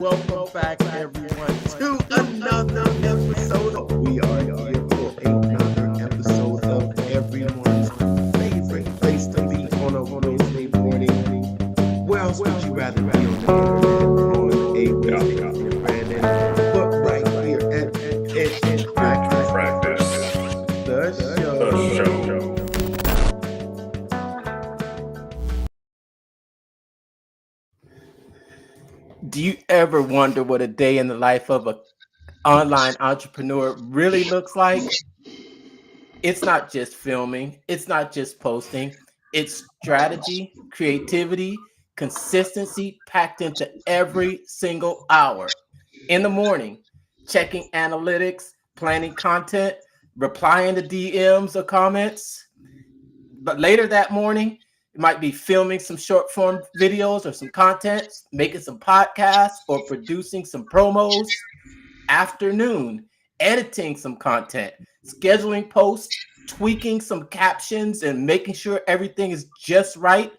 Welcome back, everyone, to another episode. We are here for another episode of everyone's favorite place to be on a Wednesday morning. Where else would you rather be on the internet on a Wednesday morning, Brandon? But right here at Practice, the show. Do you ever wonder what a day in the life of an online entrepreneur really looks like? It's not just filming, it's not just posting, it's strategy, creativity, consistency packed into every single hour. In the morning, checking analytics, planning content, replying to DMs or comments. But later that morning, it might be filming some short form videos or some content, making some podcasts, or producing some promos. Afternoon, editing some content, scheduling posts, tweaking some captions, and making sure everything is just right.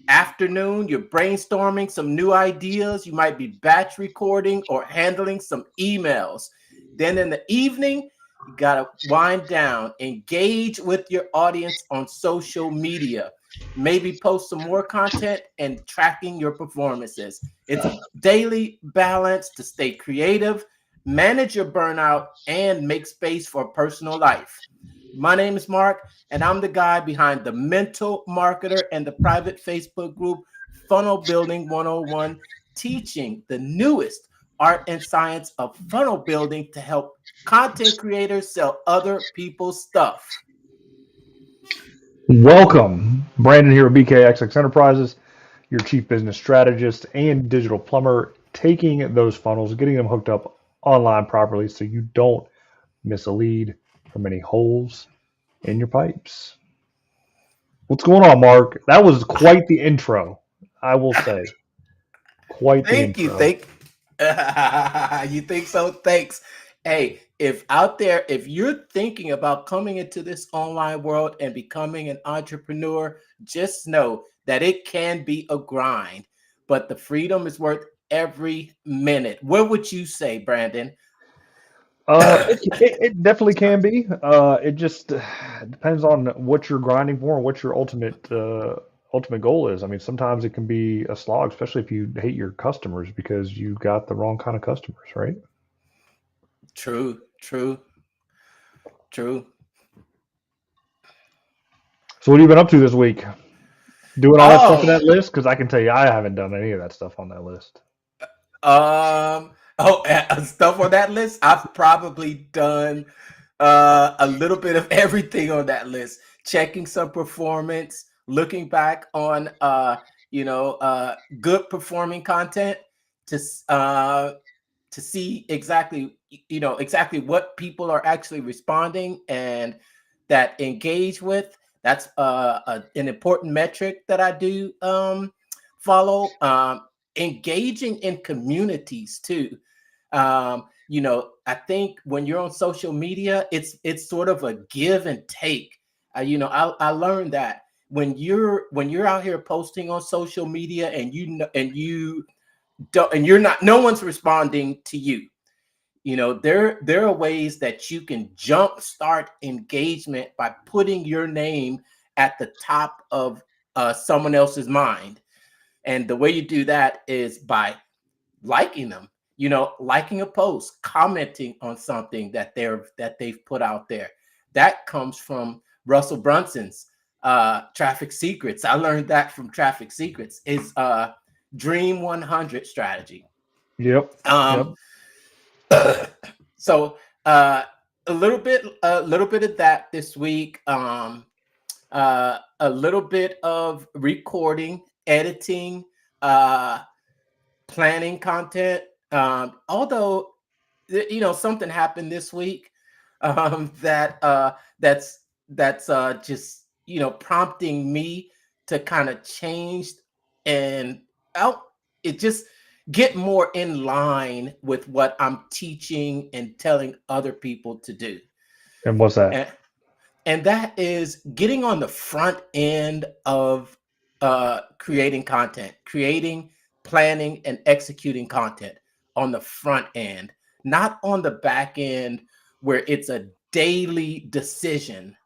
Afternoon, you're brainstorming some new ideas. You might be batch recording or handling some emails. Then in the evening, you got to wind down, engage with your audience on social media, maybe post some more content and tracking your performances. It's a daily balance to stay creative, manage your burnout, and make space for personal life. My name is Mark, and I'm the guy behind the Mental Marketer and the private Facebook group Funnel Building 101, teaching the newest art and science of funnel building to help content creators sell other people's stuff. Welcome. Brandon here with BKXX Enterprises, your chief business strategist and digital plumber, taking those funnels, getting them hooked up online properly so you don't miss a lead from any holes in your pipes. What's going on, Mark? That was quite the intro, I will say. Quite the Thank you. intro. You think so? Thanks. Hey, if you're thinking about coming into this online world and becoming an entrepreneur, just know that it can be a grind, but the freedom is worth every minute. What would you say, Brandon? It definitely can be. It just depends on what you're grinding for and what your ultimate goal is. I mean, sometimes it can be a slog, especially if you hate your customers because you got the wrong kind of customers, right? True, true, true. So what have you been up to this week? Doing all that stuff in Oh, that list? Because I can tell you, I haven't done any of that stuff on that list. stuff on that list. I've probably done a little bit of everything on that list. Checking some performance, looking back on good performing content to to see exactly what people are actually responding and that engage with. That's an important metric that I do follow. Engaging in communities too. I think when you're on social media, it's sort of a give and take. I learned that when you're out here posting on social media and you don't, and you're not, no one's responding to you. There are ways that you can jumpstart engagement by putting your name at the top of someone else's mind. And the way you do that is by liking them, liking a post, commenting on something that they've put out there. That comes from Russell Brunson's Traffic Secrets. I learned that from Traffic Secrets, is Dream 100 strategy. Yep. Um, Yep. so a little bit of that this week. A little bit of recording, editing, uh, planning content. Although something happened this week that's just prompting me to kind of change and out it just get more in line with what I'm teaching and telling other people to do. And what's that? And that is getting on the front end of creating content, creating, planning, and executing content. on the front end, not on the back end where it's a daily decision.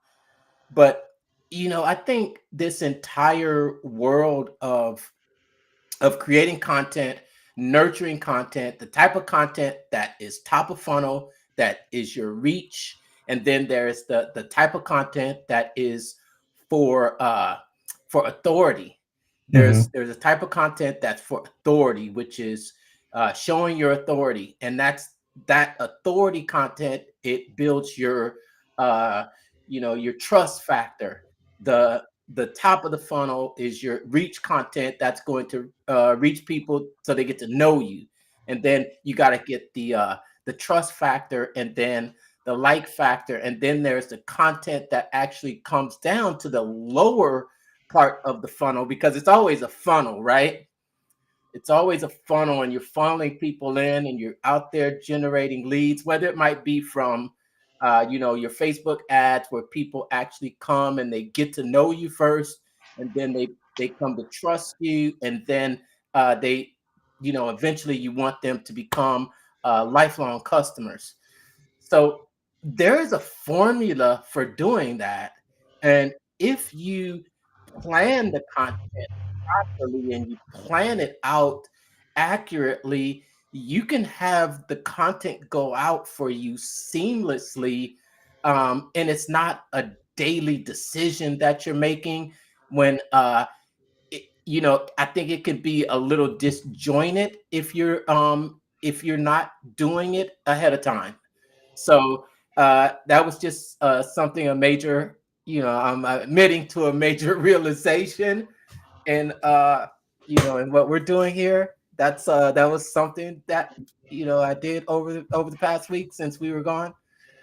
But I think this entire world of creating content, nurturing content, the type of content that is top of funnel, that is your reach, and then there's the type of content that is for authority. Hmm. There's a type of content that's for authority, which is showing your authority, and that authority content. It builds uh, your trust factor. The top of the funnel is your reach content that's going to reach people so they get to know you, and then you got to get the trust factor, and then the like factor, and then there's the content that actually comes down to the lower part of the funnel, because it's always a funnel, right? It's always a funnel, and you're funneling people in, and you're out there generating leads, whether it might be from your Facebook ads, where people actually come and they get to know you first, and then they come to trust you, and then they eventually you want them to become lifelong customers. So there is a formula for doing that, and if you plan the content properly and you plan it out accurately, you can have the content go out for you seamlessly. And it's not a daily decision that you're making when I think it could be a little disjointed if you're not doing it ahead of time. So that was just something, a major, I'm admitting to a major realization, and and what we're doing here. That was something that I did over the past week since we were gone.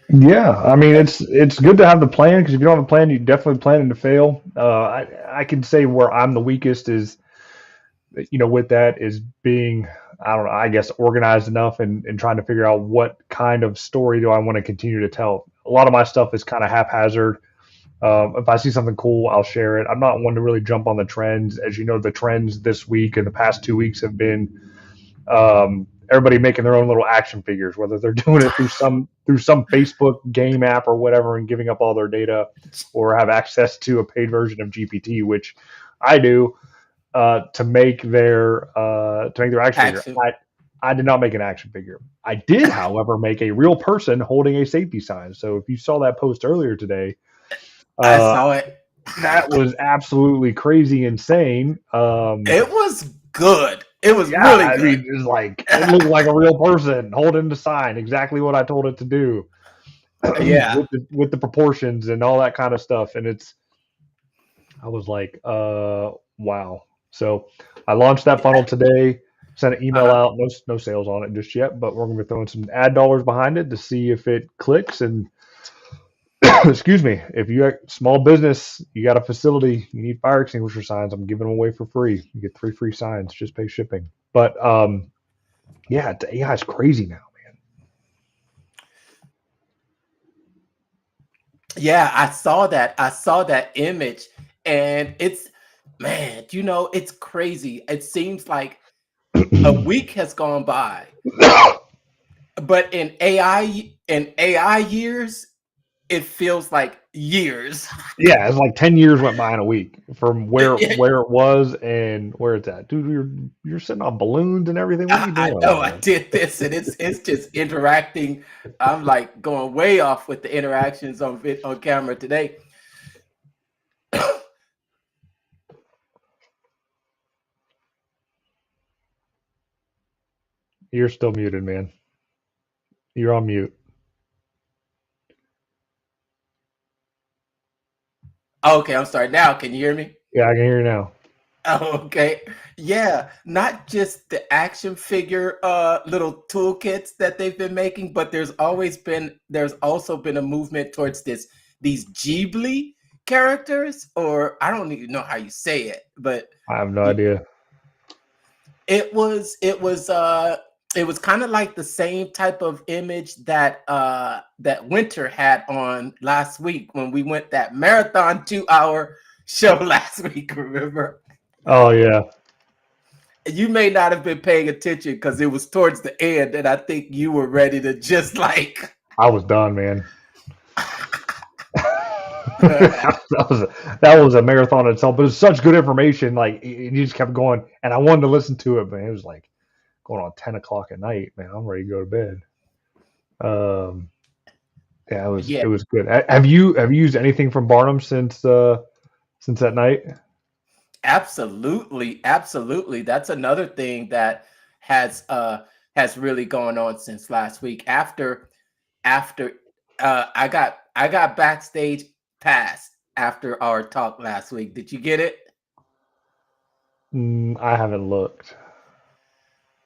Yeah, I mean it's good to have the plan because if you don't have a plan, you're definitely planning to fail. I can say where I'm the weakest is, with that is being, I don't know, I guess organized enough and trying to figure out what kind of story do I want to continue to tell. A lot of my stuff is kind of haphazard. If I see something cool, I'll share it. I'm not one to really jump on the trends. As you know, the trends this week and the past 2 weeks have been everybody making their own little action figures, whether they're doing it through some Facebook game app or whatever, and giving up all their data, or have access to a paid version of GPT, which I do, to make their action figure. Action. I did not make an action figure. I did, however, make a real person holding a safety sign. So if you saw that post earlier today, I uh, saw it. that was absolutely crazy insane. It was good. It was Yeah, really I good. mean, it's like it looked like a real person holding the sign, exactly what I told it to do, Yeah. with the proportions and all that kind of stuff. And I was like, wow. So I launched that funnel today, sent an email Uh-huh. out. No sales on it just yet, but we're going to be throwing some ad dollars behind it to see if it clicks. And excuse me, if you got small business, you got a facility, you need fire extinguisher signs, I'm giving them away for free. You get 3 free signs, just pay shipping. But yeah, AI is crazy now. Yeah, I saw that. I saw that image, and it's man, it's crazy. It seems like a week has gone by, but in AI years, it feels like years. Yeah, it's like 10 years went by in a week from where it was and where it's at. Dude, you're sitting on balloons and everything. What are you I doing know over I there? did this, and it's just interacting. I'm like going way off with the interactions on camera today. You're still muted, man. You're on mute. Okay, I'm sorry. Now, can you hear me? Yeah, I can hear you now. Oh, okay. Yeah, not just the action figure little toolkits that they've been making, but there's also been a movement towards these Ghibli characters, or I don't even know how you say it, but I have no y- idea. it was kind of like the same type of image that Winter had on last week when we went that marathon 2 hour show last week, remember? Oh yeah. You may not have been paying attention because it was towards the end, and I think you were ready to just like. I was done, man. That was a marathon in itself, but it was such good information. Like you just kept going, and I wanted to listen to it, but it was like going on 10 o'clock at night. Man, I'm ready to go to bed. Um, yeah, Yeah, it was good. Have you used anything from Barnum since that night? absolutely, absolutely. That's another thing that has uh has really gone on since last week. After I got backstage pass after our talk last week. Did you get it? I haven't looked.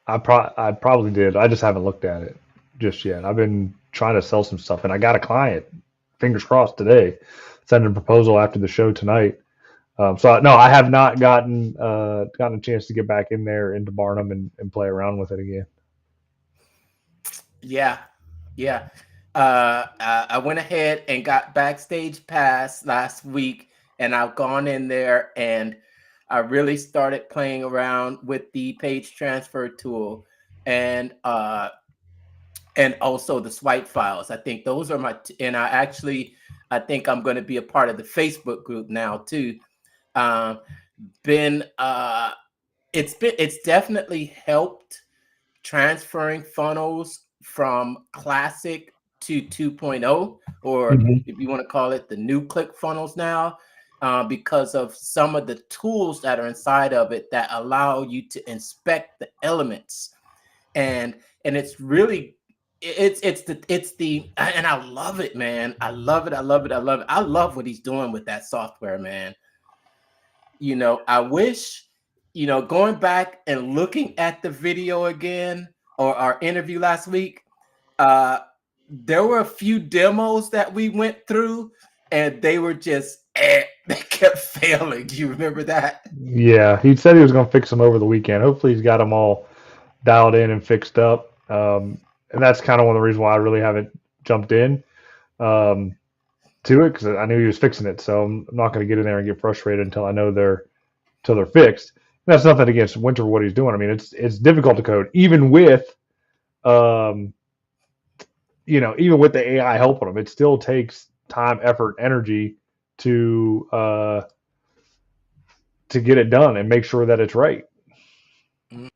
I probably did. I just haven't looked at it just yet. I've been trying to sell some stuff, and I got a client. Fingers crossed today. Sending a proposal after the show tonight. So no, I have not gotten a chance to get back in there into Barnum and play around with it again. Yeah, yeah. I went ahead and got backstage pass last week, and I've gone in there and I really started playing around with the page transfer tool and and also the swipe files. I think those are and I think I'm going to be a part of the Facebook group now too. Um, been it's definitely helped transferring funnels from classic to 2.0, or Hmm. if you want to call it the new click funnels now, because of some of the tools that are inside of it that allow you to inspect the elements. And it's really it's the and I love it, man. I love it. I love it. I love it. I love what he's doing with that software, man. I wish, going back and looking at the video again, or our interview last week, uh, there were a few demos that we went through and they were just, they kept failing. You remember that? Yeah, he said he was going to fix them over the weekend. Hopefully, he's got them all dialed in and fixed up. And that's kind of one of the reasons why I really haven't jumped in um, to it because I knew he was fixing it. So I'm not going to get in there and get frustrated until I know they're fixed. And that's nothing against Winter what he's doing. I mean, it's difficult to code even with um, even with the AI helping him. It still takes time, effort, energy to uh, to get it done and make sure that it's right. Mm.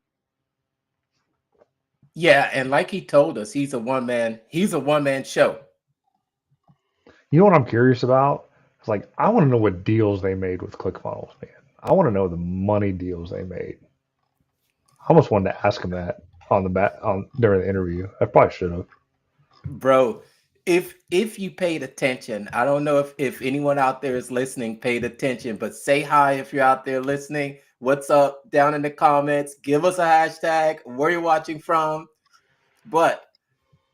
Yeah, and like he told us, he's a one man show. You know what I'm curious about? It's like I want to know what deals they made with ClickFunnels, man. I want to know the money deals they made. I almost wanted to ask him that on the bat on during the interview. I probably should have. Bro, if you paid attention, I don't know if anyone out there is listening paid attention, but say hi if you're out there listening. What's up down in the comments? Give us a hashtag, where you're watching from. But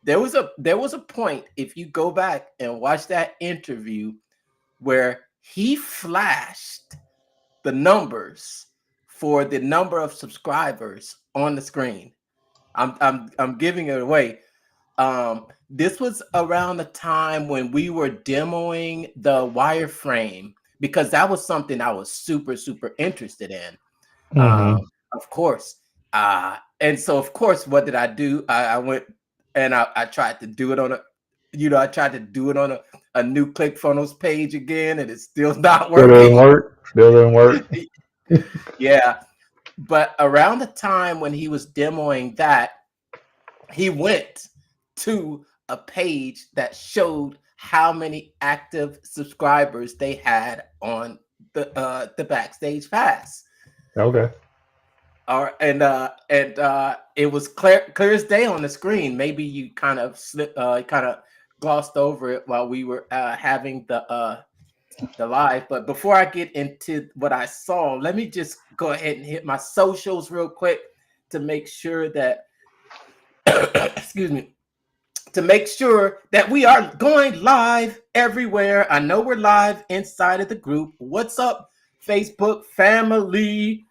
there was a point, if you go back and watch that interview, where he flashed the numbers for the number of subscribers on the screen. I'm giving it away. This was around the time when we were demoing the wireframe, because that was something I was super, super interested in. Hmm. Of course. And so, of course, what did I do? I went and I tried to do it on I tried to do it on a new ClickFunnels page again, and it's still not Still didn't working. work. Still didn't work. Yeah. But around the time when he was demoing that, he went to a page that showed how many active subscribers they had on the backstage pass. Okay. And it was clear as day on the screen. Maybe you kind of glossed over it while we were having the live. But before I get into what I saw, let me just go ahead and hit my socials real quick to make sure that excuse me, to make sure that we are going live everywhere. I know we're live inside of the group. What's up, Facebook family?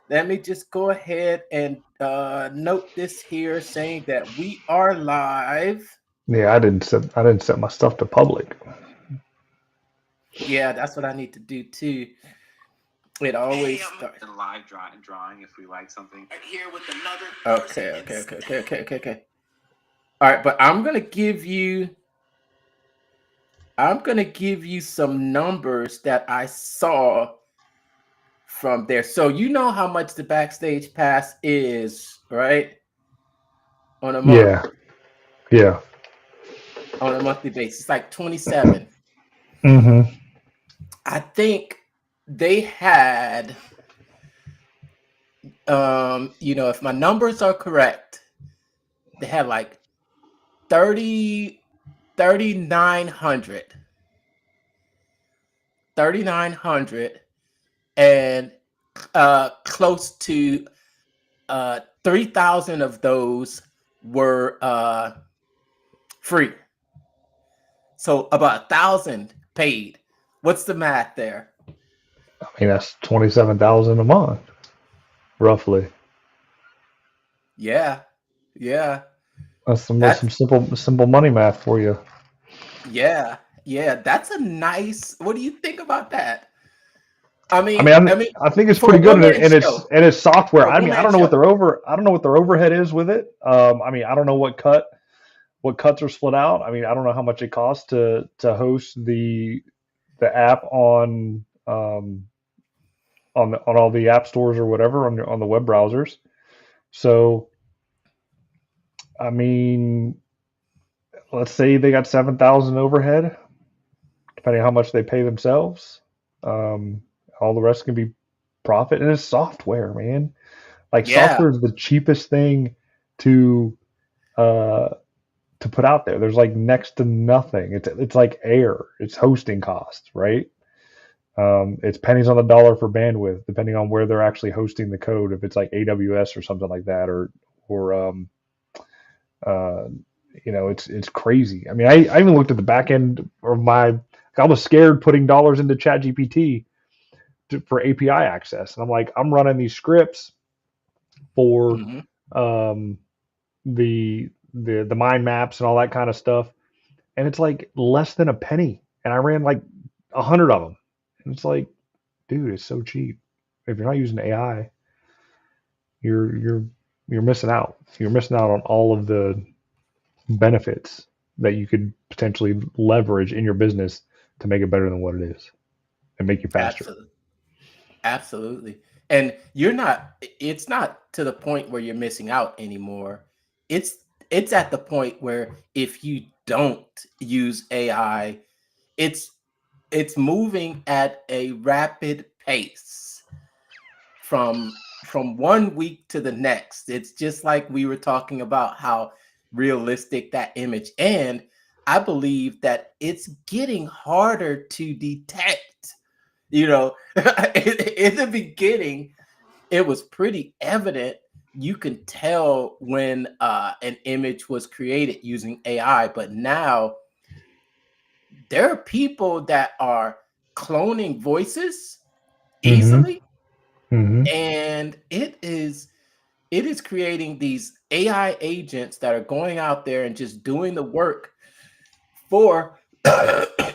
Let me just go ahead and note this here, saying that we are live. Yeah, I didn't set my stuff to public. Yeah, that's what I need to do too. It always Bam! starts. And live drawing if we like something. Right here with another. Okay. All right, but I'm gonna give you some numbers that I saw from there. So you know how much the backstage pass is, right? On a month, Yeah. Yeah. on a monthly basis. It's like 27. Mm-hmm. I think they had if my numbers are correct, they had like 30 3,900, 3,900, and close to 3,000 of those were free. So about 1,000 paid. What's the math there? I mean, that's 27,000 a month, roughly. Yeah, yeah. That's some That's simple money math for you. yeah, yeah. That's a nice. What do you think about that? I mean, I mean, I think it's for a pretty good, one man show, and it's software. for a I one mean, man show. I don't know what their overhead is with it. I mean, I don't know what cuts are split out. I mean, I don't know how much it costs to host the app on all the app stores or whatever on the web browsers. So, I mean, let's say they got 7,000 overhead, depending on how much they pay themselves. Um, all the rest can be profit, and it's software, man. Like Yeah, software is the cheapest thing to uh, to put out there. There's like next to nothing. It's like air. It's hosting costs, right? It's pennies on the dollar for bandwidth, depending on where they're actually hosting the code. If it's like AWS or something like that, or uh, it's crazy. I mean, I even looked at the back end of my. I was scared putting dollars into ChatGPT for API access, and I'm like, I'm running these scripts for hmm um, the mind maps and all that kind of stuff, and it's like less than a penny, and I ran like 100 of them, and it's like, dude, it's so cheap. If you're not using AI, you're you're you're missing out. You're missing out on all of the benefits that you could potentially leverage in your business to make it better than what it is and make you faster. absolutely, absolutely. And you're not. It's not to the point where you're missing out anymore. It's it's at the point where if you don't use AI, it's it's moving at a rapid pace from one week to the next. It's just like we were talking about how realistic that image, and I believe that it's getting harder to detect. You know, in the beginning, it was pretty evident. You can tell when an image was created using AI, but now there are people that are cloning voices Mm-hmm. easily, Mm-hmm. and it is creating these AI agents that are going out there and just doing the work for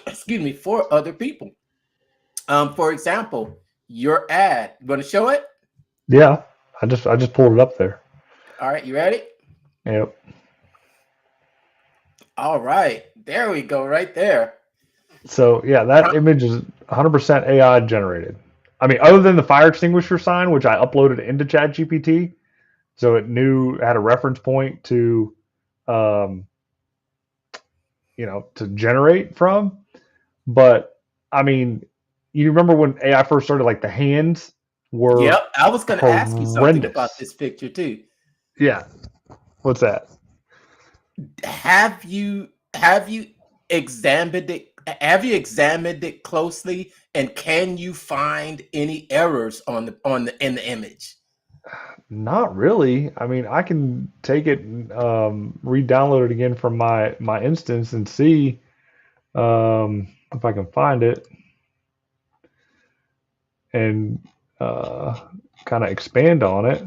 excuse me, for other people. For example, your ad. You want to show it? Yeah, I just pulled it up there. All right, you ready? Yep. All right, there we go, right there. So yeah, that image is 100% AI generated. I mean, other than the fire extinguisher sign, which I uploaded into ChatGPT, so it knew it had a reference point um, to generate from. But I mean, you remember when AI first started, like the hands were Yep, I was going to ask you something about horrendous. this picture too. Yeah. What's that? Have you examined it? Have you examined it closely? And can you find any errors on the in the image? Not really. I mean, I can take it, re-download it again from my instance and see if I can find it and uh, kind of expand on it.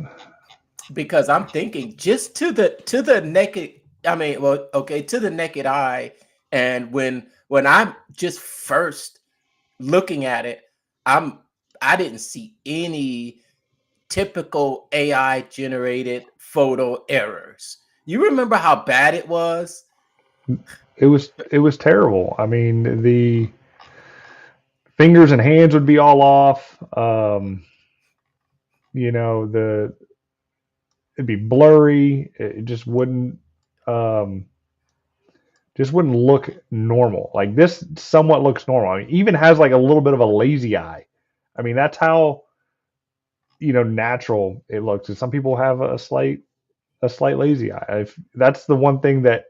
Because I'm thinking just to the naked. I mean, well, okay, to the naked eye, and when I'm just first looking at it, I'm I didn't see any typical AI generated photo errors. You remember how bad it was? It was terrible. I mean, the fingers and hands would be all off. You know, the it'd be blurry. It um, just wouldn't look normal. Like this somewhat looks normal. I mean, even has like a little bit of a lazy eye. I mean, that's how natural it looks. And some people have a slight lazy eye. That's the one thing that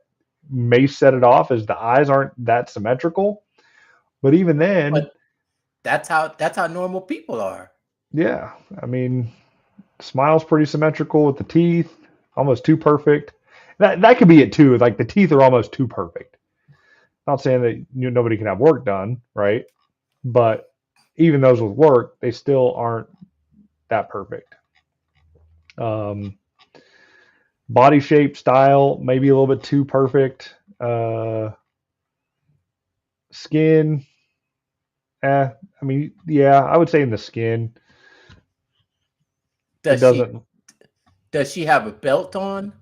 may set it off is the eyes aren't that symmetrical. But even then, But that's how normal people are. yeah, I mean, smile's pretty symmetrical with the teeth, almost too perfect. That could be it too. Like the teeth are almost too perfect. Not saying that nobody can have work done, right? But even those with work, they still aren't that perfect. Um, Body shape, style, maybe a little bit too perfect. Skin, I mean, yeah, I would say in the skin, it Does she doesn't. does she have a belt on?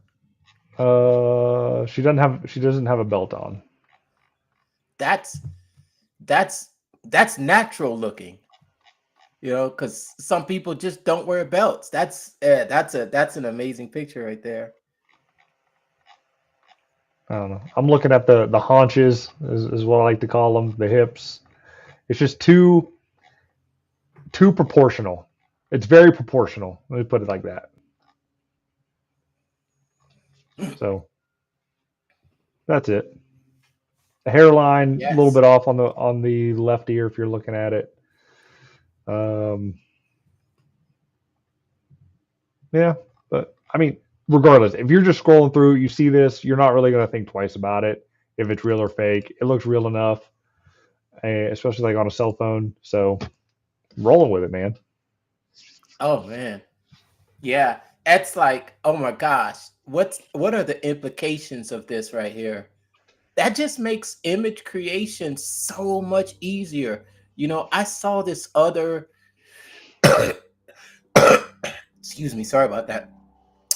She doesn't have a belt on. That's that's that's natural looking. Because some people just don't wear belts. That's an amazing picture right there. I don't know. I'm looking at the haunches is what I like to call them, the hips. It's just too proportional. It's very proportional. Let me put it like that. So that's it. The hairline a little Yes. bit off on the left ear if you're looking at it. Um, yeah, but I mean, regardless, if you're just scrolling through, you see this, you're not really going to think twice about it if it's real or fake. It looks real enough, especially like on a cell phone. So rolling with it, man. Oh man. Yeah. It's like, oh my gosh, what are the implications of this right here? That just makes image creation so much easier. I saw this other excuse me, sorry about that.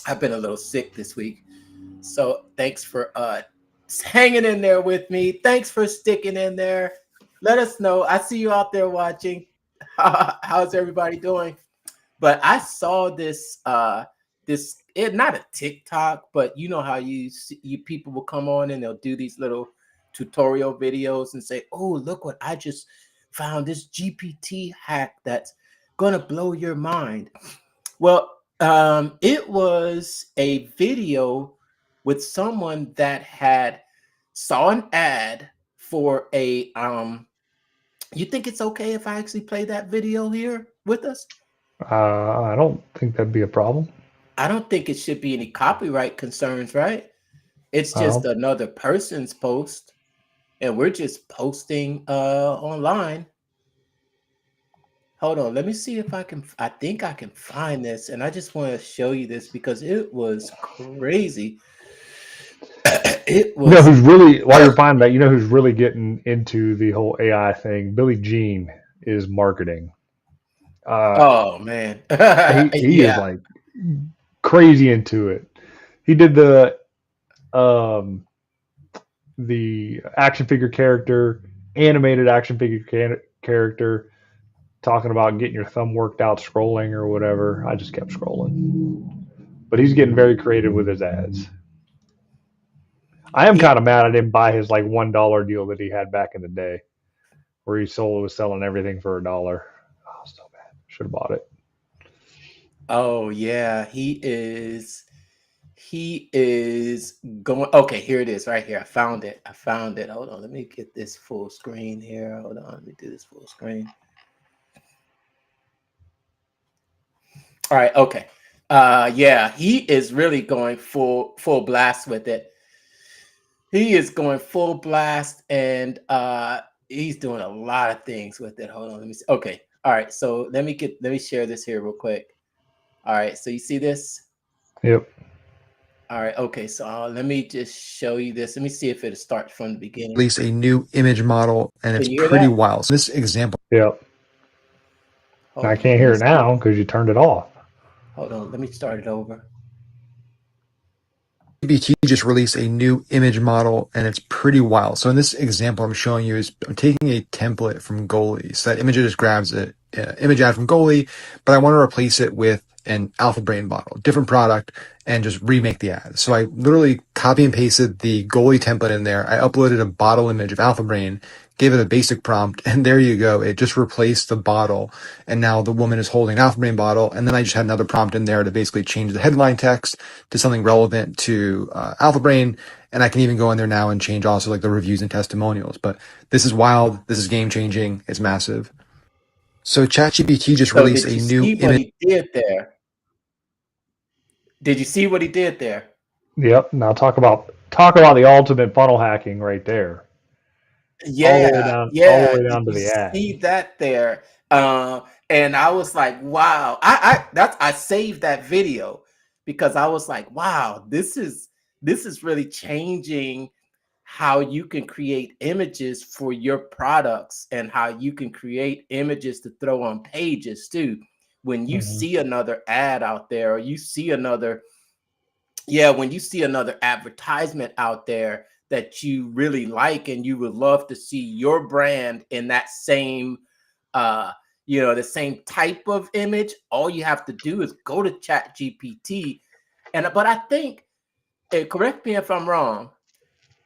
I've been a little sick this week. So thanks for hanging in there with me. Thanks for sticking in there. Let us know. I see you out there watching. How's everybody doing? But I saw this it not a TikTok, but you know how you people will come on and they'll do these little tutorial videos and say, "Oh, look what I just found, this GPT hack that's gonna blow your mind." Well, it was a video with someone that had saw an ad for a you think it's okay if I actually play that video here with us? I don't think that'd be a problem. I don't think it should be any copyright concerns, right? It's just Uh, another person's post, and we're just posting online. Hold on, let me see if I think I can find this, and I just want to show you this because it was crazy. It you know was who's really while you're finding that, who's really getting into the whole AI thing? Billy Jean is marketing. Uh, oh man. he is Yeah. like crazy into it. He did um the action figure character, animated action figure character, talking about getting your thumb worked out scrolling or whatever. I just kept scrolling. But he's getting very creative with his ads. I am He kind of mad I didn't buy his like $1 deal that he had back in the day, where he was selling everything for $1. Oh, so bad. Should have bought it. Oh yeah, he is going. Okay, here it is right here. I found it. Hold on, let me get this full screen here. Hold on, let me do this full screen. All right, okay. Yeah, he is really going full blast with it. He is going full blast, and he's doing a lot of things with it. Hold on, let me see. Okay. All right, so let me share this here real quick. All right, so you see this? Yep. All right, okay, so let me just show you this. Let me see if it starts from the beginning. Release a new image model, and Can it's you hear pretty that? wild. So this example Yep. I Hold on, can't let hear me it see. now because you turned it off. Hold on, let me start it over. GPT just released a new image model and it's pretty wild. So in this example I'm showing you is I'm taking a template from Goalie. So that image just grabs it, image ad from Goalie, but I want to replace it with an Alpha Brain bottle, different product, and just remake the ad. So I literally copy and pasted the Goalie template in there. I uploaded a bottle image of Alpha Brain, gave it a basic prompt, and there you go. It just replaced the bottle. And now the woman is holding an Alpha Brain bottle. And then I just had another prompt in there to basically change the headline text to something relevant to Alpha Brain. And I can even go in there now and change also like the reviews and testimonials. But this is wild. This is game changing. It's massive. So ChatGPT just So released did a you new see what image. he did there? Did you see what he did there? Yep. Now talk about the ultimate funnel hacking right there. Yeah, All the yeah. way Did down to you the ad. see that there? And I was like, wow. I saved that video because I was like, wow, this is really changing how you can create images for your products and how you can create images to throw on pages too. When you Mhm. see another ad out there, or you see another yeah, when you see another advertisement out there that you really like and you would love to see your brand in that same uh the same type of image, all you have to do is go to Chat GPT. And but I think, correct me if I'm wrong,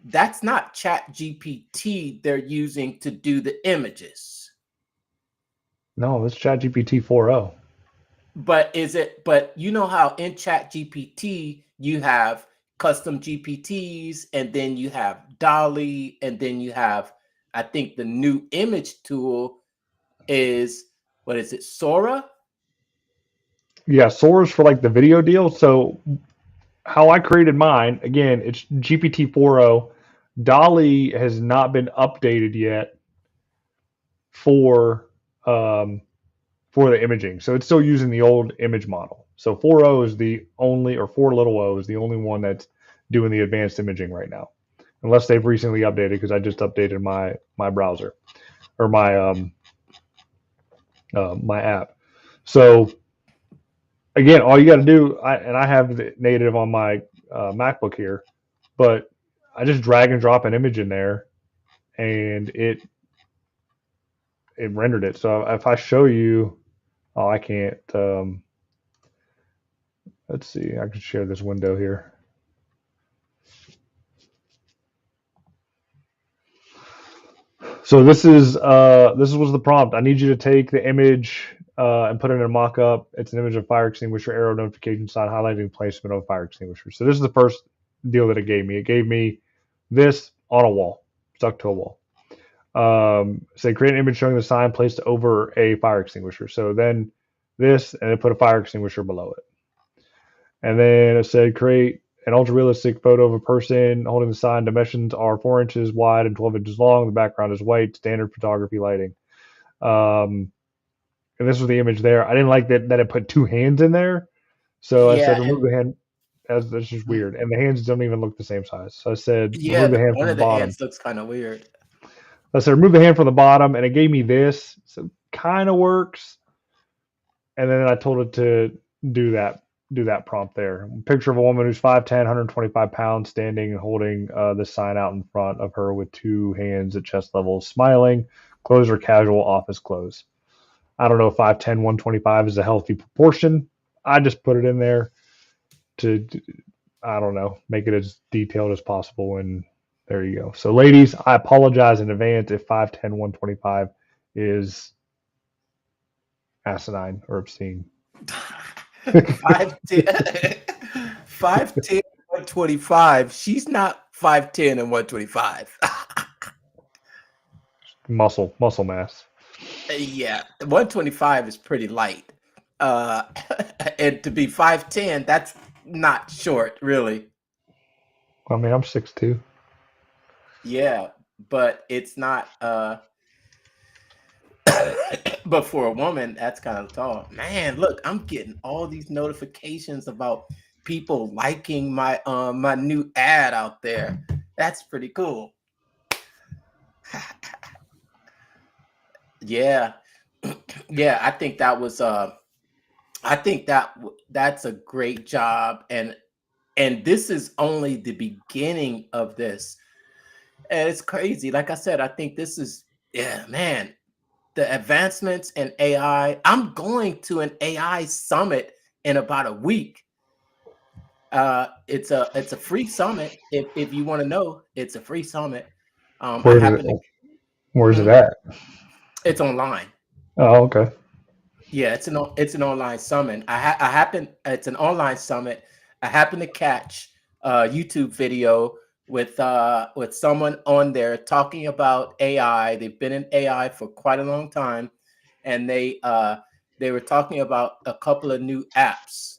that's not Chat GPT they're using to do the images. No, it's ChatGPT 4.0. But you know how in Chat GPT you have custom GPTs, and then you have Dolly, and then you have, I think the new image tool is, what is it, Sora? Yeah, Source for like the video deal. So how I created mine, again, it's GPT 4.0. Dolly has not been updated yet for um, for the imaging. So it's still using the old image model. So 4.0 is the only, or 4 little o is the only one that's doing the advanced imaging right now, unless they've recently updated because I just updated my browser or my app. So again, all you got to do, I have the native on my MacBook here, but I just drag and drop an image in there, and it rendered it. So if I show you, oh, I can't. Let's see, I can share this window here. So this was the prompt. I need you to take the image and put it in a mock-up. It's an image of fire extinguisher, arrow notification sign, highlighting placement of fire extinguisher. So this is the first deal that it gave me. It gave me this on a wall, stuck to a wall. Say create an image showing the sign placed over a fire extinguisher. So then this, and then put a fire extinguisher below it. And then it said create an ultra realistic photo of a person holding the sign. Dimensions are 4 inches wide and 12 inches long. The background is white. Standard photography lighting. Um, and this was the image there. I didn't like that it put two hands in there. So I said Yeah, remove and the hand. That's just weird. And the hands don't even look the same size. So I said yeah, remove the hand one from the of the bottom. hands looks kind of weird. I said remove the hand from the bottom, and it gave me this. So kind of works. And then I told it to do that prompt there. Picture of a woman who's 5'10", 125 pounds, standing and holding the sign out in front of her with two hands at chest level, smiling. Clothes are casual office clothes. I don't know if 5'10", 125 is a healthy proportion. I just put it in there to, I don't know, make it as detailed as possible. And there you go. So, ladies, I apologize in advance if 5'10", 125 is asinine or obscene. 5'10", 5'10", 125. She's not 5'10" and 125. Muscle mass. Yeah, 125 is pretty light. Uh, and to be 5'10", that's not short, really. I mean, I'm 6'2". Yeah, but it's not but for a woman, that's kind of tall. Man, look, I'm getting all these notifications about people liking my new ad out there. That's pretty cool. Yeah. Yeah, I think that was I think that's a great job, and this is only the beginning of this. And it's crazy. Like I said, I think this is, yeah, man, the advancements in AI. I'm going to an AI summit in about a week. It's a free summit. If you want to know, it's a free summit. I Where's it? happen to. Where's it Hmm? at? It's online. Oh, okay. Yeah, it's an online summit. I happen It's an online summit. I happen to catch a YouTube video with someone on there talking about AI. They've been in AI for quite a long time, and they were talking about a couple of new apps.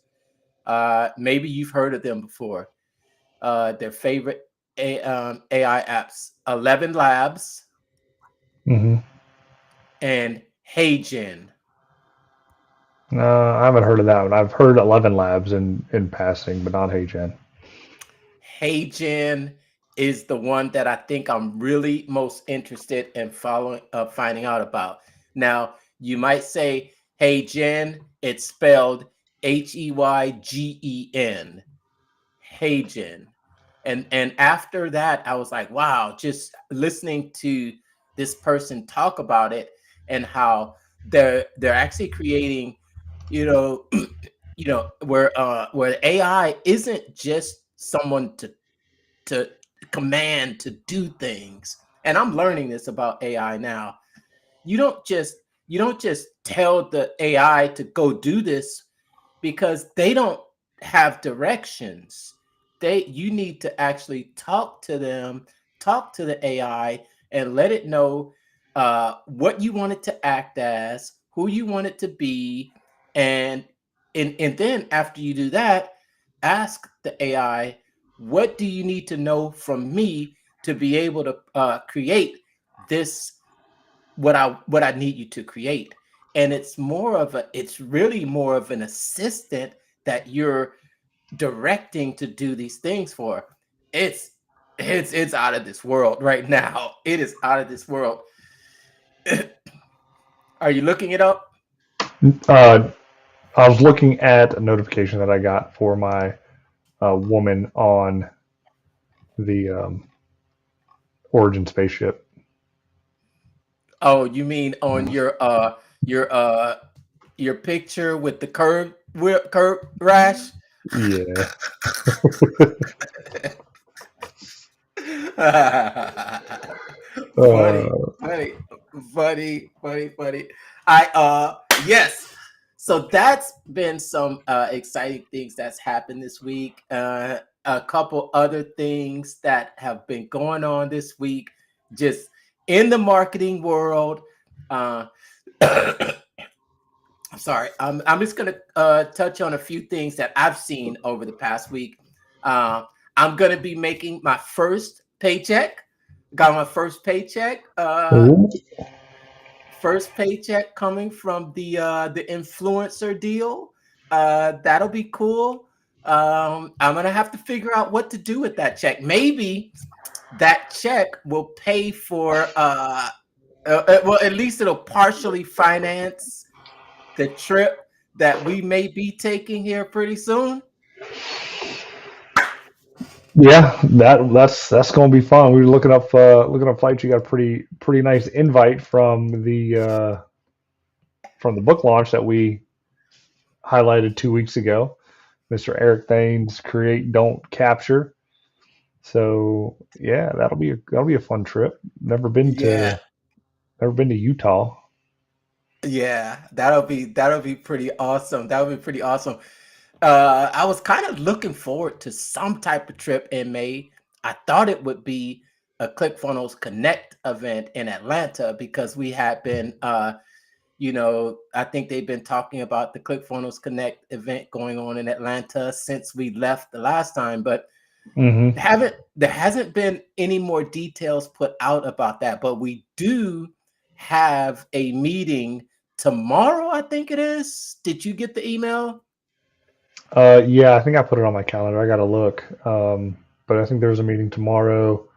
Maybe you've heard of them before. Their favorite AI apps: 11 Labs Hmm. and HeyGen. I haven't heard of that one. I've heard 11 Labs in passing, but not HeyGen. HeyGen is the one that I think I'm really most interested in finding out about. Now, you might say HeyGen, it's spelled Heygen, HeyGen. And after that, I was like, wow, just listening to this person talk about it and how they're actually creating, you know, where AI isn't just someone to command to do things. And I'm learning this about AI now. You don't just you don't just tell the AI to go do this because they don't have directions. You need to actually talk to them, talk to the AI, and let it know what you want it to act as, who you want it to be, and and then after you do that, ask the AI, what do you need to know from me to be able to create this, what I need you to create. And it's really more of an assistant that you're directing to do these things for. It's it's out of this world right now. It is out of this world. Are you looking it up? Uh, I was looking at a notification that I got for my woman on the Origin spaceship. Oh, you mean on your your picture with the curb rash? Yeah. funny, Uh, funny, funny. I yes. So that's been some exciting things that's happened this week. A couple other things that have been going on this week, just in the marketing world. Uh, I'm sorry. I'm just gonna touch on a few things that I've seen over the past week. Uh, I'm gonna be making my first paycheck. Got my first paycheck. ooh, First paycheck coming from the influencer deal. That'll be cool. I'm gonna have to figure out what to do with that check. Maybe that check will pay for well, at least it'll partially finance the trip that we may be taking here pretty soon. yeah, that's going to be fun. We were looking up flights. You got a pretty nice invite from the book launch that we highlighted 2 weeks ago. Mr. Eric Thane's Create Don't Capture. So yeah, that'll be a fun trip. Yeah, Never been to Utah. yeah, that'll be pretty awesome. That would be pretty awesome. I was kind of looking forward to some type of trip in May. I thought it would be a ClickFunnels Connect event in Atlanta because we had been, I think they've been talking about the ClickFunnels Connect event going on in Atlanta since we left the last time, but Hmm. there hasn't been any more details put out about that. But we do have a meeting tomorrow, I think it is. Did you get the email? Yeah, I think I put it on my calendar. I got to look. But I think there's a meeting tomorrow.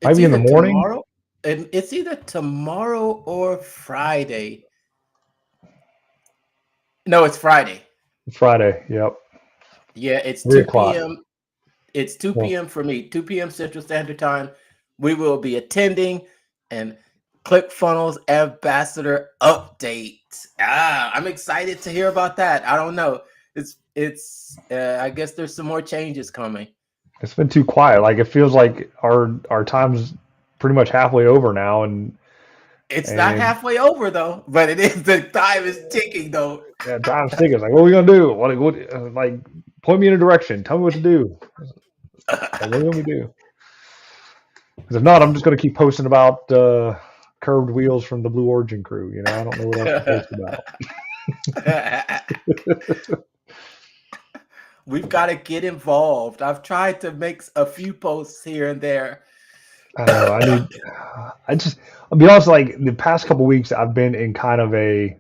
Might It's be in the either morning. tomorrow, and it's either tomorrow or Friday. No, it's Friday. Friday. Yep. Yeah, it's 3 2 o'clock. p.m. It's 2 Well, p.m. for me, 2 p.m. Central Standard Time. We will be attending and ClickFunnels Ambassador update. I'm excited to hear about that. I don't know. It's I guess there's some more changes coming. it's been too quiet. Like it feels like our time's pretty much halfway over now, It's not and halfway over though, but it is the time is ticking though. yeah, time's ticking. It's like, what are we gonna do? Like point me in a direction. Tell me what to do. Like, what do we do? Because if not, I'm just gonna keep posting about curved wheels from the Blue Origin crew. You know, I don't know what else to post about. We've got to get involved. I've tried to make a few posts here and there. I know. I'll be honest, like the past couple weeks, I've been in kind of a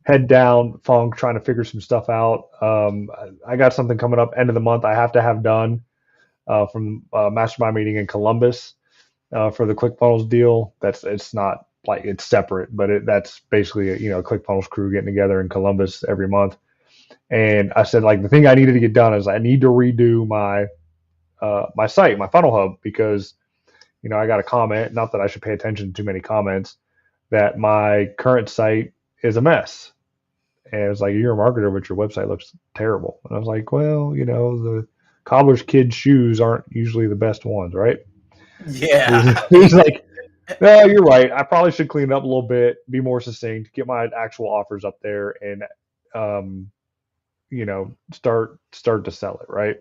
head down funk trying to figure some stuff out. I got something coming up end of the month I have to have done from mastermind meeting in Columbus for the ClickFunnels deal. It's not like it's separate, but that's basically a ClickFunnels crew getting together in Columbus every month. And I said like the thing I needed to get done is I need to redo my site, my funnel hub, because I got a comment, not that I should pay attention to too many comments, that my current site is a mess. And it's like, you're a marketer, but your website looks terrible. And I was like, well, the cobbler's kid shoes aren't usually the best ones, right? Yeah. He's like, no, you're right. I probably should clean it up a little bit, be more succinct, get my actual offers up there, and start to sell it, right?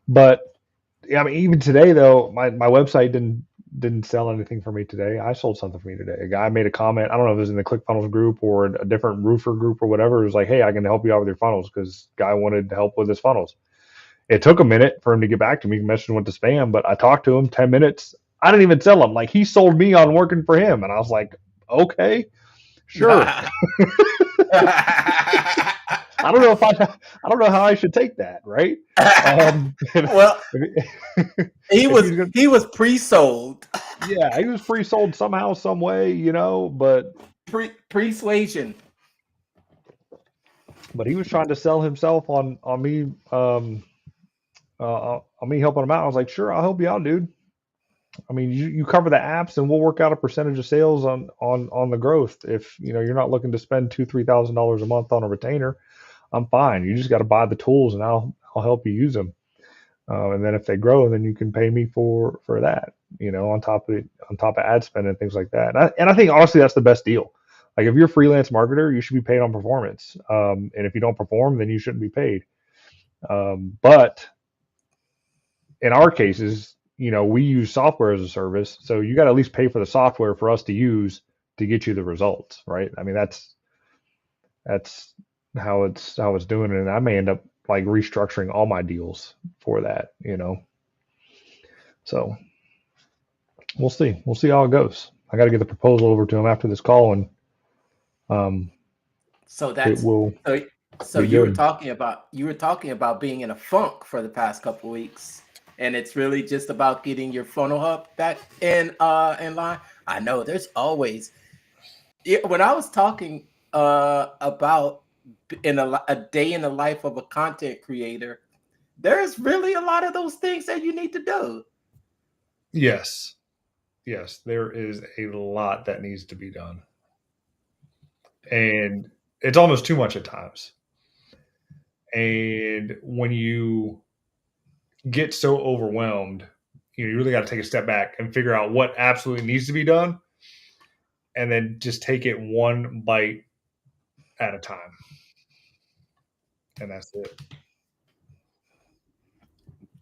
But yeah, I mean, even today though, my website didn't sell anything for me today. I sold something for me today. A guy made a comment. I don't know if it was in the ClickFunnels group or a different roofer group or whatever. It was like, hey, I can help you out with your funnels because guy wanted help with his funnels. It took a minute for him to get back to me. Message went to spam, but I talked to him 10 minutes. I didn't even sell him. Like he sold me on working for him, and I was like, okay, sure. I don't know if I don't know how I should take that, right? Well, he if was he's gonna, he was pre-sold. yeah, he was pre-sold somehow, some way, but Persuasion. he was trying to sell himself on me on me helping him out. I was like, sure, I'll help you out, dude. I mean, you cover the apps, and we'll work out a percentage of sales on the growth. If you're not looking to spend $2,000-3,000 a month on a retainer, I'm fine. You just got to buy the tools, and I'll help you use them. And then if they grow, then you can pay me for that. On top of ad spend and things like that. And I think honestly that's the best deal. Like if you're a freelance marketer, you should be paid on performance. And if you don't perform, then you shouldn't be paid. But in our cases, we use software as a service, so you got to at least pay for the software for us to use to get you the results, right? I mean, that's how it's doing, and I may end up like restructuring all my deals for that. So we'll see. We'll see how it goes. I got to get the proposal over to him after this call, and So it that's will so so be you were good. talking about being in a funk for the past couple weeks. And it's really just about getting your funnel hub back in line. I know there's always when I was talking about a day in the life of a content creator, there's really a lot of those things that you need to do. Yes. Yes, there is a lot that needs to be done. And it's almost too much at times. And when you get so overwhelmed, you really got to take a step back and figure out what absolutely needs to be done and then just take it one bite at a time. And that's it.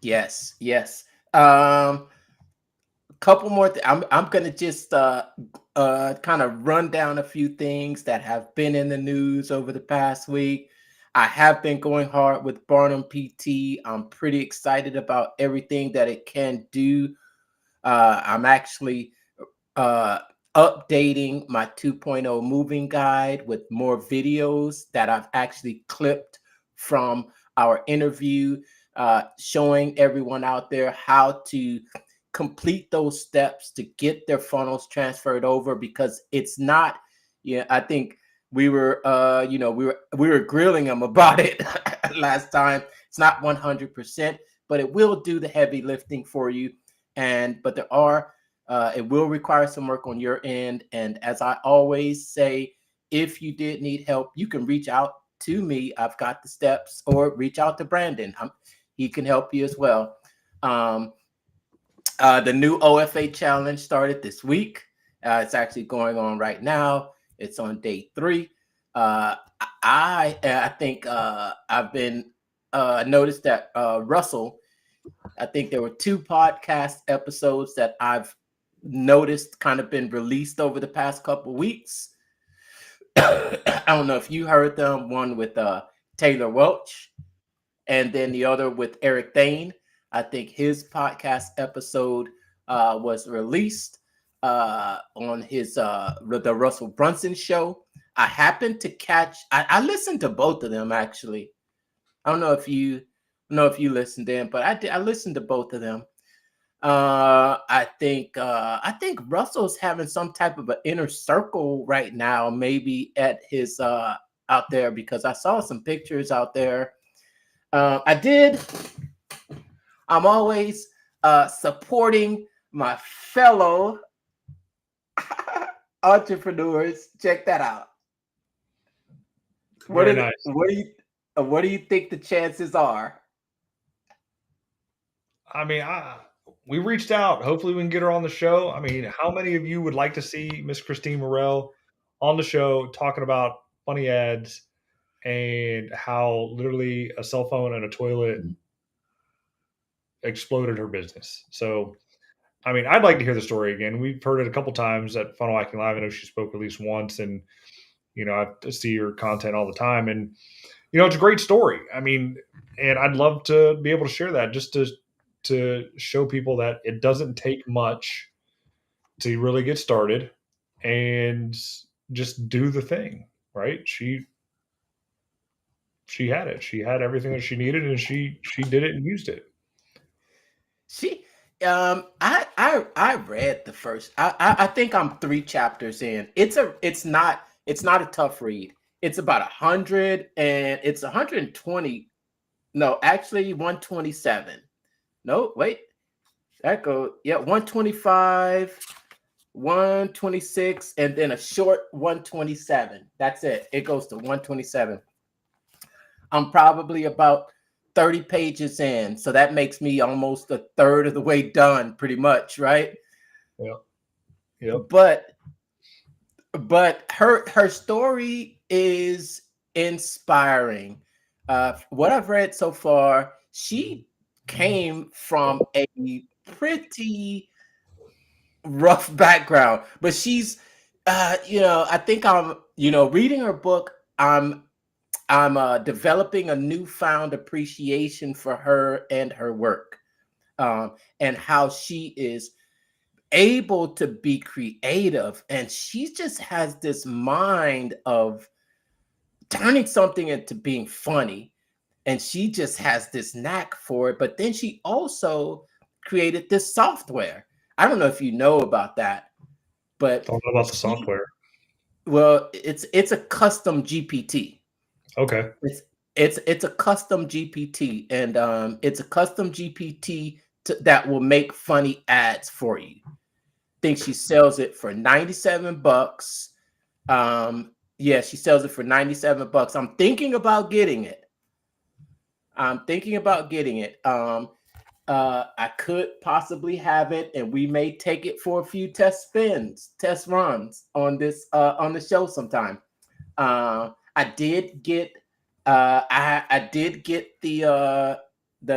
Yes. Couple more. I'm gonna just kind of run down a few things that have been in the news over the past week. I have been going hard with Barnum PT. I'm pretty excited about everything that it can do. I'm actually uh, updating my 2.0 moving guide with more videos that I've actually clipped from our interview, showing everyone out there how to complete those steps to get their funnels transferred over, because it's not, I think we were we were grilling him about it last time. It's not 100%, but it will do the heavy lifting for you. But there are it will require some work on your end. And as I always say, if you did need help, you can reach out to me. I've got the steps, or reach out to Brandon. He can help you as well. The new OFA challenge started this week. It's actually going on right now. It's on day 3. I think I've been noticed that Russell, I think there were 2 podcast episodes that I've noticed kind of been released over the past couple weeks. I don't know if you heard them. One with Taylor Welch, and then the other with Eric Thane. I think his podcast episode was released on his the Russell Brunson show. I happened to catch. I listened to both of them actually. I don't know if you listened in, but I listened to both of them. I think Russell's having some type of an inner circle right now, maybe at his out there, because I saw some pictures out there. I'm always supporting my fellow entrepreneurs. Check that out. What do you think the chances are? I mean, we reached out. Hopefully, we can get her on the show. I mean, how many of you would like to see Miss Christine Morel on the show talking about funny ads and how literally a cell phone and a toilet exploded her business? So, I mean, I'd like to hear the story again. We've heard it a couple times at Funnel Hacking Live. I know she spoke at least once, and I see her content all the time, and it's a great story. I mean, and I'd love to be able to share that, just to show people that it doesn't take much to really get started and just do the thing, right? She had it. She had everything that she needed, and she did it and used it. I read the first. I think I'm 3 chapters in. It's not a tough read. It's about 100, and it's 120. No, actually 127. No, wait. That goes, 125, 126, and then a short 127. That's it. It goes to 127. I'm probably about 30 pages in, so that makes me almost a third of the way done, pretty much, right? Yeah. But her story is inspiring. What I've read so far, she came from a pretty rough background, but she's I think I'm reading her book, I'm developing a newfound appreciation for her and her work, and how she is able to be creative, and she just has this mind of turning something into being funny, and she just has this knack for it. But then she also created this software. I don't know if you know about that, but Don't know about the software. Well, it's a custom GPT. Okay. It's a custom GPT, and it's a custom GPT that will make funny ads for you. I think she sells it for $97. Yeah, she sells it for $97. I'm thinking about getting it. I could possibly have it, and we may take it for a few test runs on this on the show sometime. I did get I did get the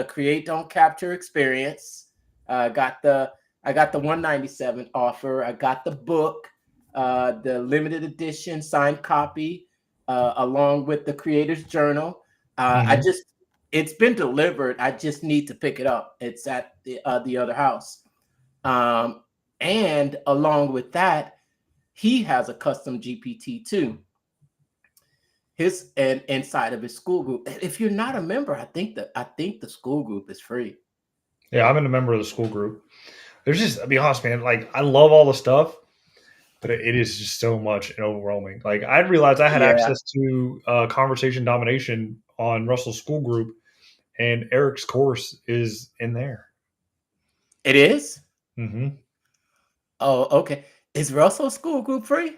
Create Don't Capture experience. I got the 197 offer. I got the book, the limited edition signed copy, along with the Creator's Journal. It's been delivered. I just need to pick it up. It's at the other house. And along with that, he has a custom GPT too. And inside of his school group. If you're not a member, I think the school group is free. Yeah, I'm a member of the school group. There's just, I'll be honest, man, like I love all the stuff, but it is just so much and overwhelming. Like I realized I had Yeah, access to conversation domination on Russell's school group, and Eric's course is in there. it is. Mm-hmm. Oh, okay. Is Russell School Group free?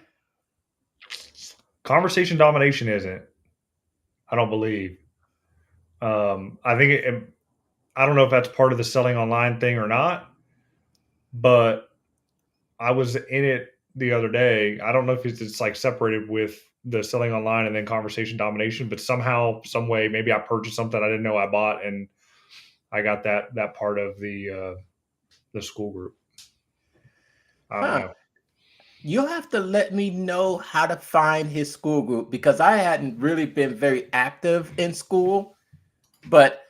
Conversation domination isn't. I don't believe. I think I don't know if that's part of the selling online thing or not, but I was in it the other day. I don't know if it's like separated with the selling online and then conversation domination, but somehow, some way, maybe I purchased something I didn't know I bought, and I got that part of the school group. I don't Huh. know. You'll have to let me know how to find his school group because I hadn't really been very active in school. But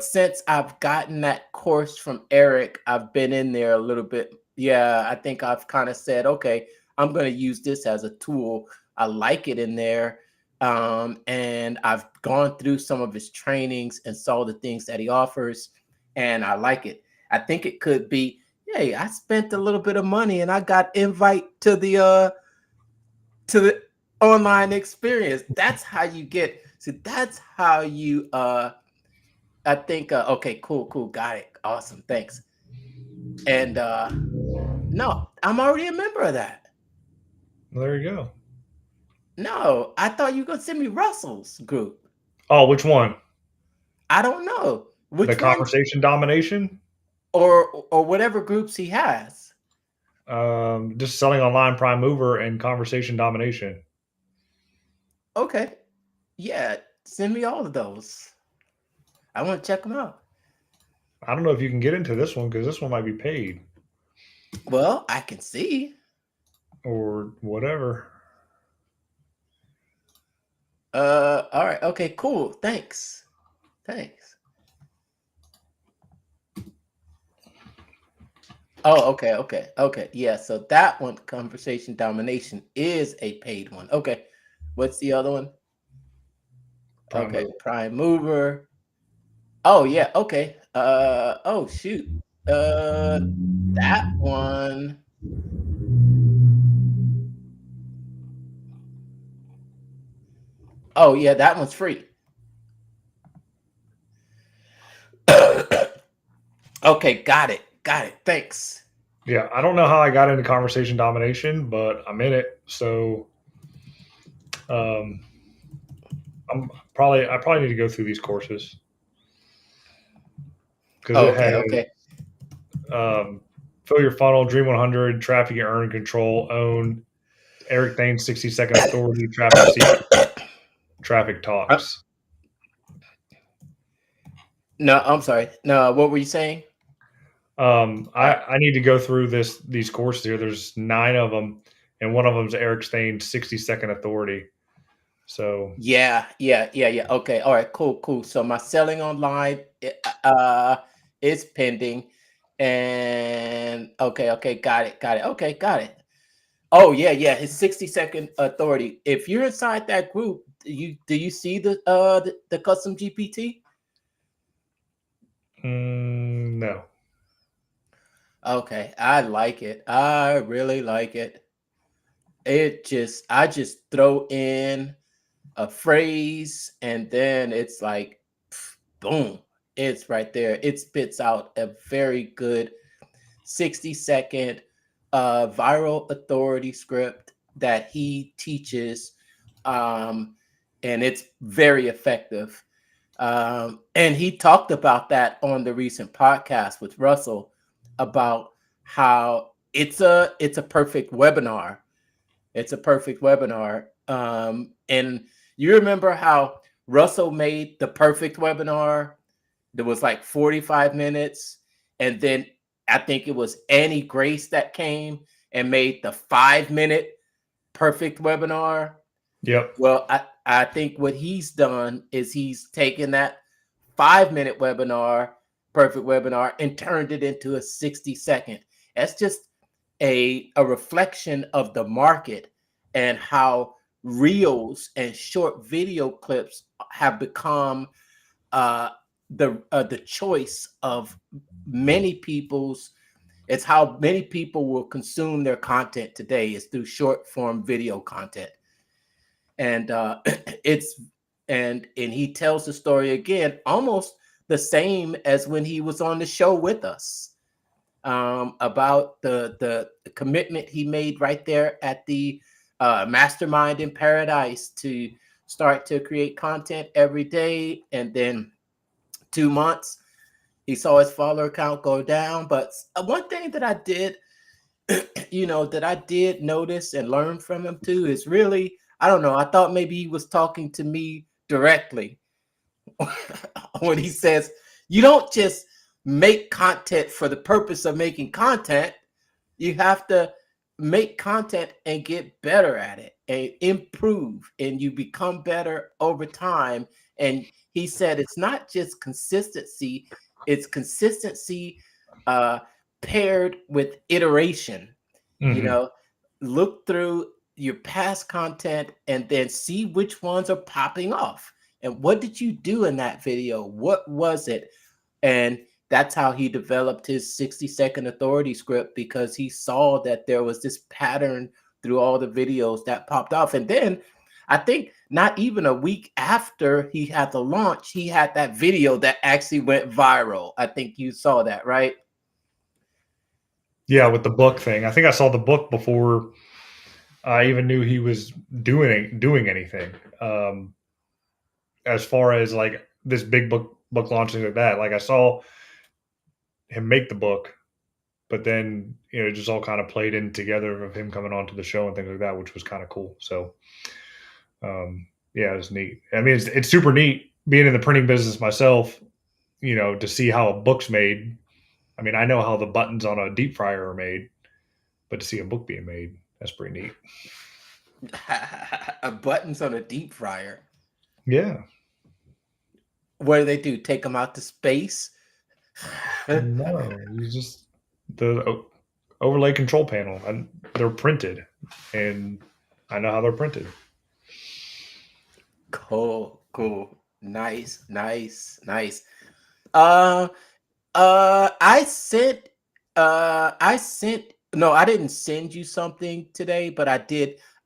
since I've gotten that course from Eric, I've been in there a little bit. Yeah, I think I've kind of said, okay, I'm going to use this as a tool. I like it in there. And I've gone through some of his trainings and saw the things that he offers, and I like it. I think it could be, hey, I spent a little bit of money and I got invite to the online experience. That's how you get. So that's how you I think okay, cool, got it. Awesome, thanks. And no, I'm already a member of that. Well, there you go. No, I thought you were gonna send me Russell's group. Oh, which one? I don't know The which one conversation domination? or whatever groups he has. Just selling online prime mover and conversation domination. Okay, yeah, send me all of those. I want to check them out. I don't know if you can get into this one because this one might be paid Well, I can see. or whatever. All right, okay, cool. Thanks. Oh, okay. Yeah, so that one, conversation domination, is a paid one. Okay, what's the other one? Prime Okay, mover. prime mover. Oh yeah, okay. Oh shoot. That one. Oh yeah, that one's free. Okay, got it. Thanks. Yeah, I don't know how I got into conversation domination, but I'm in it. So um, I probably need to go through these courses because Oh, it okay, has okay. fill your funnel, Dream 100, traffic and earn, control, own, Eric Thane's 60-second authority, traffic secret, traffic Uh, talks. no, I'm sorry. No, what were you saying? Uh, I need to go through these courses here. There's 9 of them, and one of them is Eric Thane's 60-second authority. So yeah. Okay, all right, cool. So my selling online is pending, and okay, got it. Okay, got it. Oh yeah, his 60-second authority. If you're inside that group, do you see the custom GPT? no, Okay, I like it. I really like it. I just throw in a phrase and then it's like boom, it's right there. It spits out a very good 60-second viral authority script that he teaches, um, and it's very effective. And he talked about that on the recent podcast with Russell about how it's a perfect webinar. It's a perfect webinar. And you remember how Russell made the perfect webinar? There was like 45 minutes. And then I think it was Annie Grace that came and made the 5-minute perfect webinar. yep, Well, I think what he's done is he's taken that 5-minute webinar, perfect webinar, and turned it into a 60-second. That's just a reflection of the market and how reels and short video clips have become uh, the choice of many people's It's how many people will consume their content today is through short form video content. And it's and he tells the story again almost the same as when he was on the show with us, about the commitment he made right there at the Mastermind in Paradise to start to create content every day, and then 2 months he saw his follower count go down. But one thing that I did, that I did notice and learn from him too is really, I don't know, I thought maybe he was talking to me directly when he says, you don't just make content for the purpose of making content. You have to make content and get better at it and improve, and you become better over time. And he said it's not just consistency, it's consistency uh, paired with iteration. You Mm-hmm. know, look through your past content and then see which ones are popping off. And what did you do in that video? What was it? And that's how he developed his 60-second authority script, because he saw that there was this pattern through all the videos that popped off. And then I think not even a week after he had the launch, he had that video that actually went viral. I think you saw that, right? Yeah, with the book thing. I think I saw the book before I even knew he was doing anything. As far as like this big book launching like that, like I saw him make the book, but then it just all kind of played in together of him coming onto the show and things like that, which was kind of cool. So yeah, it was neat. I mean, it's super neat being in the printing business myself, to see how a book's made. I mean, I know how the buttons on a deep fryer are made, but to see a book being made, that's pretty neat. Buttons on a deep fryer. Yeah. What do they do? Take them out to space? No, you just the overlay control panel, and they're printed, and I know how they're printed. Cool. Nice. Uh, I sent, no, I didn't send you something today, but I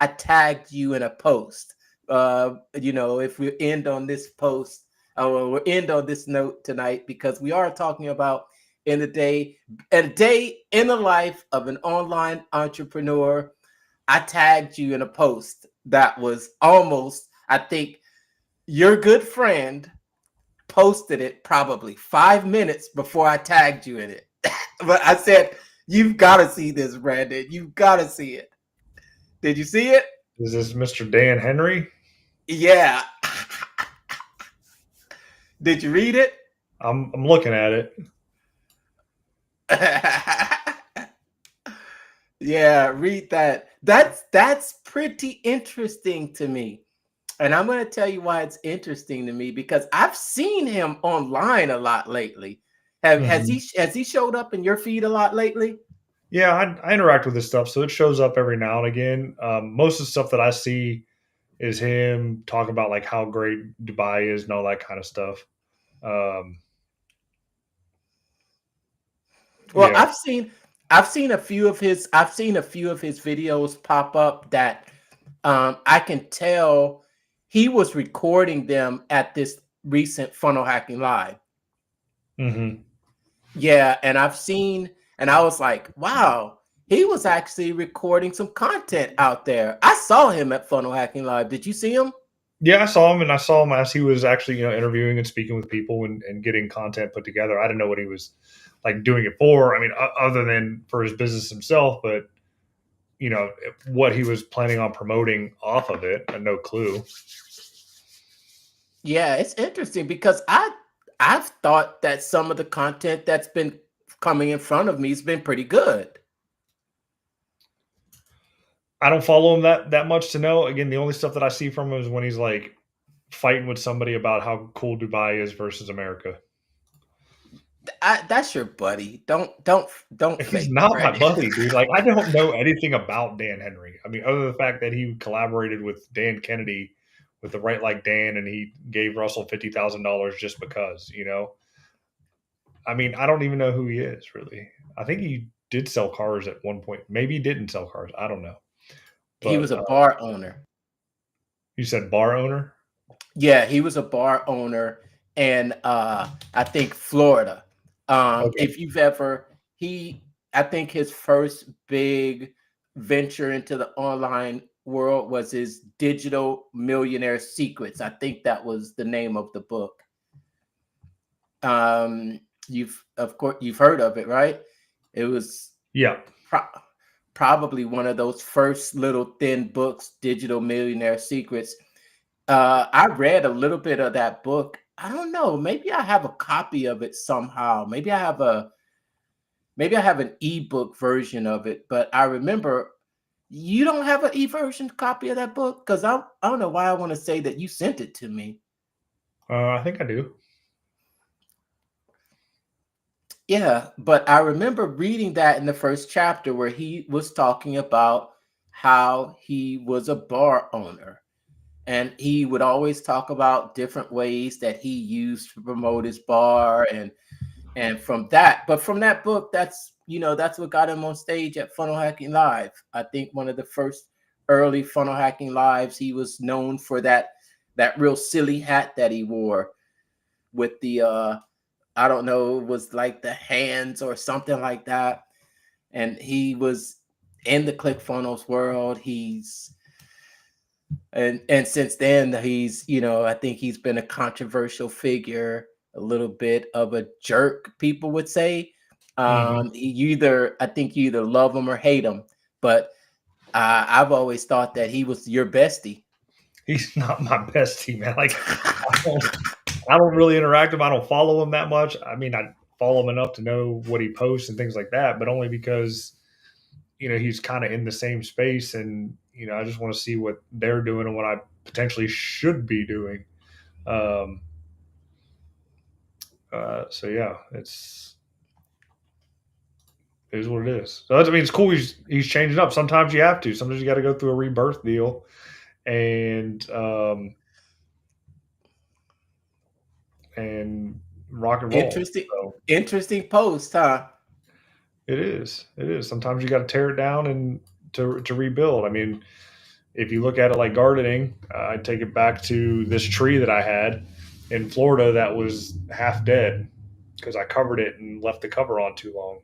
tagged you in a post. If we end on this post, we'll end on this note tonight, because we are talking about a day in the life of an online entrepreneur. I tagged you in a post that was almost, I think your good friend posted it probably 5 minutes before I tagged you in it. But I said, you've got to see this, Brandon. You've got to see it. Did you see it? Is this Mr. Dan Henry? Yeah. Did you read it? I'm looking at it. Yeah, read that. That's pretty interesting to me. And I'm going to tell you why it's interesting to me, because I've seen him online a lot lately. Has he showed up in your feed a lot lately? Yeah, I interact with this stuff, so it shows up every now and again. Most of the stuff that I see is him talking about like how great Dubai is and all that kind of stuff. Well, Yeah. I've seen a few of his videos pop up that I can tell he was recording them at this recent Funnel Hacking Live. Mm-hmm. Yeah, and I was like, wow, he was actually recording some content out there. I saw him at Funnel Hacking Live. Did you see him? Yeah, I saw him, and I saw him as he was actually, interviewing and speaking with people and getting content put together. I didn't know what he was like doing it for. I mean, other than for his business himself, but what he was planning on promoting off of it, I had no clue. Yeah, it's interesting, because I've thought that some of the content that's been coming in front of me has been pretty good. I don't follow him that much to know. Again, the only stuff that I see from him is when he's like fighting with somebody about how cool Dubai is versus America. That's your buddy. Don't He's fake, not my Brandon. buddy, dude. Like, I don't know anything about Dan Henry. I mean, other than the fact that he collaborated with Dan Kennedy with the Right Like Dan, and he gave Russell $50,000 just because. I mean, I don't even know who he is really. I think he did sell cars at one point. Maybe he didn't sell cars. I don't know. He But was a bar owner. you said bar owner? Yeah, he was a bar owner in I think Florida. Okay. If you've ever I think his first big venture into the online world was his Digital Millionaire Secrets. I think that was the name of the book. You've of course you've heard of it, right? It was Yeah. probably one of those first little thin books, Digital Millionaire Secrets. I read a little bit of that book. I don't know. Maybe I have a copy of it somehow. Maybe I have an ebook version of it. But I remember you don't have an e-version copy of that book because I don't know why I want to say that you sent it to me. I think I do. Yeah, but I remember reading that in the first chapter where he was talking about how he was a bar owner. And he would always talk about different ways that he used to promote his bar and from that book, that's what got him on stage at Funnel Hacking Live. I think one of the first early Funnel Hacking Lives, he was known for that real silly hat that he wore with the I don't know, it was like the hands or something like that. And he was in the ClickFunnels world. And since then he's I think he's been a controversial figure, a little bit of a jerk, people would say. Mhm. I think you either love him or hate him, but I've always thought that he was your bestie. He's not my bestie, man. Like I don't really interact with him. I don't follow him that much. I mean, I follow him enough to know what he posts and things like that, but only because he's kind of in the same space, and I just want to see what they're doing and what I potentially should be doing. Um, so yeah, it is what it is. So I mean, it's cool. He's changing up. Sometimes you have to. Sometimes you got to go through a rebirth deal, and rock and roll. Interesting, So interesting post, huh? it is. It is. Sometimes you got to tear it down and to rebuild. I mean, if you look at it like gardening, I take it back to this tree that I had in Florida that was half dead because I covered it and left the cover on too long,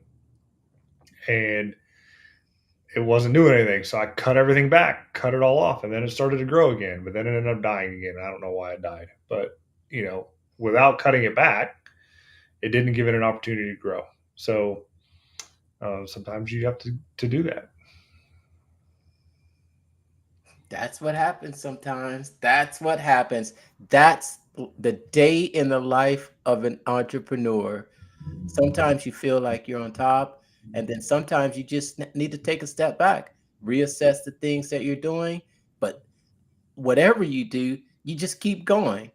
and it wasn't doing anything. So I cut everything back, cut it all off, and then it started to grow again. But then it ended up dying again. I don't know why it died, but without cutting it back, it didn't give it an opportunity to grow. So sometimes you have to do that. That's what happens sometimes. That's what happens. That's the day in the life of an entrepreneur. Sometimes you feel like you're on top, and then sometimes you just need to take a step back, reassess the things that you're doing. But whatever you do, you just keep going.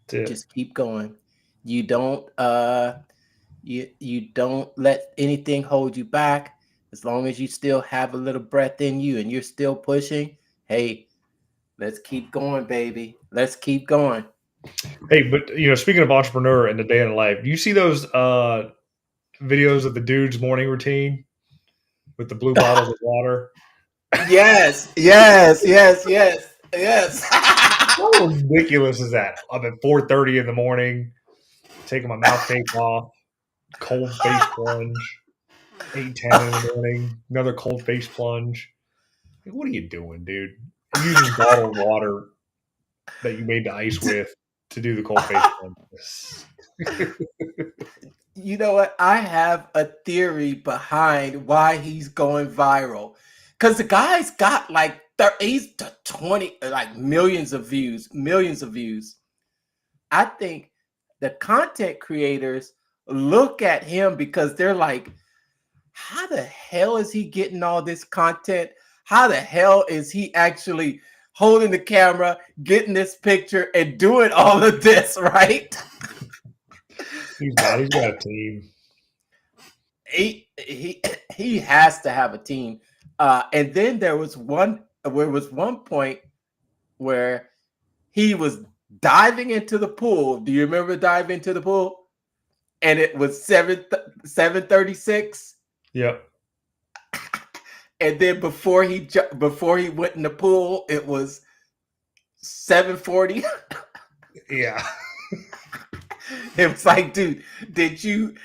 That's it. Just keep going. You don't you don't let anything hold you back. As long as you still have a little breath in you and you're still pushing, hey, let's keep going, baby. Let's keep going. Hey, but speaking of entrepreneur and the day in the life, do you see those videos of the dude's morning routine with the blue bottles of water? Yes, yes, yes, yes, yes. How ridiculous is that? Up at 4:30 in the morning, taking my mouth tape off, cold face plunge. 8:10 in the morning, another cold face plunge. Like, what are you doing, dude? You're using bottled water that you made the ice with to do the cold face plunge. You know what? I have a theory behind why he's going viral. Because the guy's got like 20, like millions of views, millions of views. I think the content creators look at him because they're like, how the hell is he getting all this content? How the hell is he actually holding the camera, getting this picture, and doing all of this, right? He's not. He's got a team. He has to have a team. And then there was one point where he was diving into the pool. Do you remember diving into the pool? And it was 7:36. Yep. and then before he went in the pool, it was 7:40. Yeah. It was like, dude, did you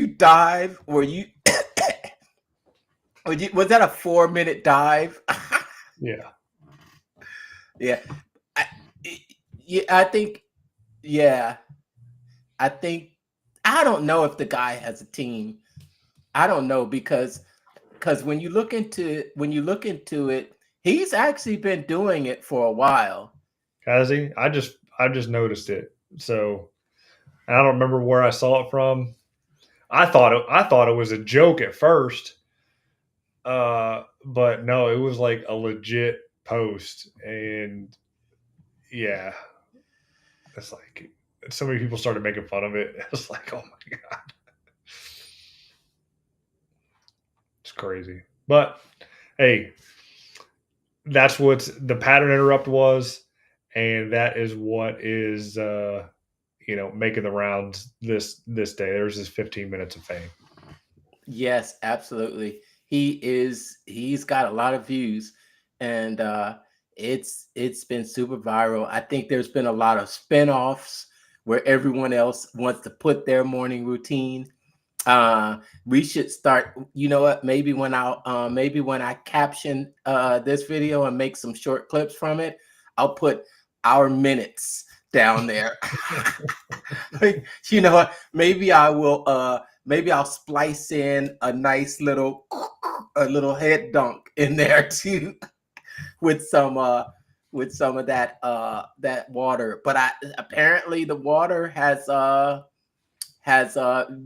dive? Were you? Was that a 4-minute dive? Yeah. Yeah, I, yeah, I think, yeah, I think, I don't know if the guy has a team. I don't know because when you look into it, he's actually been doing it for a while. Has he? I just noticed it. So I don't remember where I saw it from. I thought it was a joke at first. But no, it was like a legit post, and yeah, it's like so many people started making fun of it. It's like, oh my god, it's crazy. But hey, that's what the pattern interrupt was, and that is what is making the rounds this day. There's this 15 minutes of fame. Yes, absolutely. He's got a lot of views, and it's been super viral. I think there's been a lot of spin-offs where everyone else wants to put their morning routine. We should start, you know what, maybe when I caption this video and make some short clips from it, I'll put our minutes down there. You know what, maybe I will maybe I'll splice in a nice little head dunk in there too, with some of that water. But apparently the water has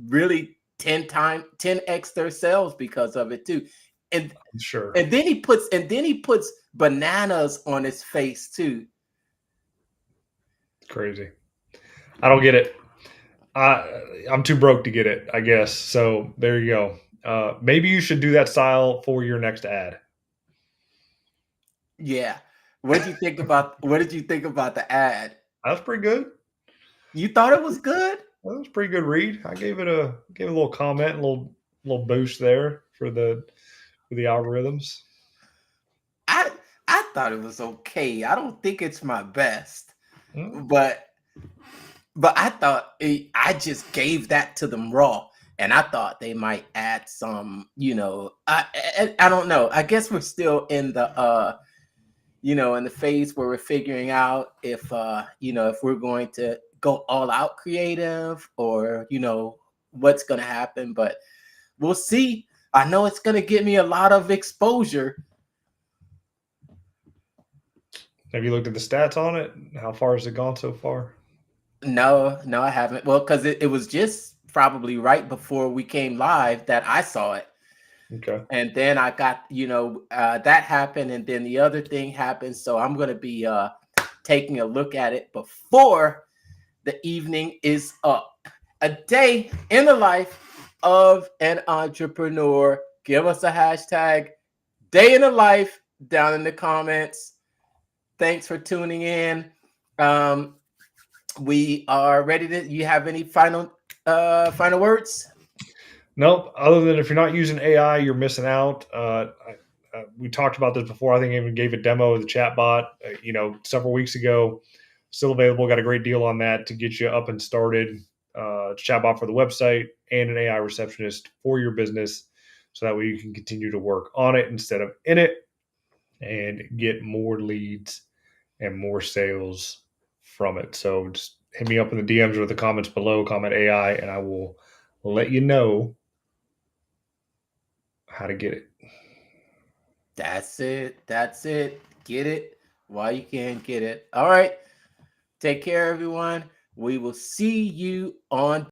really 10x their sales because of it too. And I'm sure. and then he puts bananas on his face too. Crazy. I don't get it. I'm too broke to get it, I guess. So there you go. Maybe you should do that style for your next ad. Yeah. What did you think about the ad? That was pretty good. You thought it was good? That was a pretty good read. I gave it a little comment, a little boost there for the algorithms. I thought it was okay. I don't think it's my best, Mm, but I thought I just gave that to them raw, and I thought they might add some. I don't know. I guess we're still in the in the phase where we're figuring out if if we're going to go all out creative, or what's going to happen. But we'll see. I know it's going to get me a lot of exposure. Have you looked at the stats on it? How far has it gone so far? No, I haven't. Well, because it was just probably right before we came live that I saw it. Okay. And then I got, that happened, and then the other thing happened. So I'm going to be taking a look at it before the evening is up. A day in the life of an entrepreneur. Give us a hashtag, day in the life, down in the comments. Thanks for tuning in. We are ready to. You have any final words? Nope. Other than if you're not using AI, you're missing out. We talked about this before. I think I even gave a demo of the chatbot, several weeks ago. Still available. Got a great deal on that to get you up and started. Chatbot for the website and an AI receptionist for your business, so that way you can continue to work on it instead of in it, and get more leads and more sales from it. So just hit me up in the DMs or the comments below. Comment AI, and I will let you know how to get it. That's it. Get it while you can get it. All right. Take care, everyone. We will see you on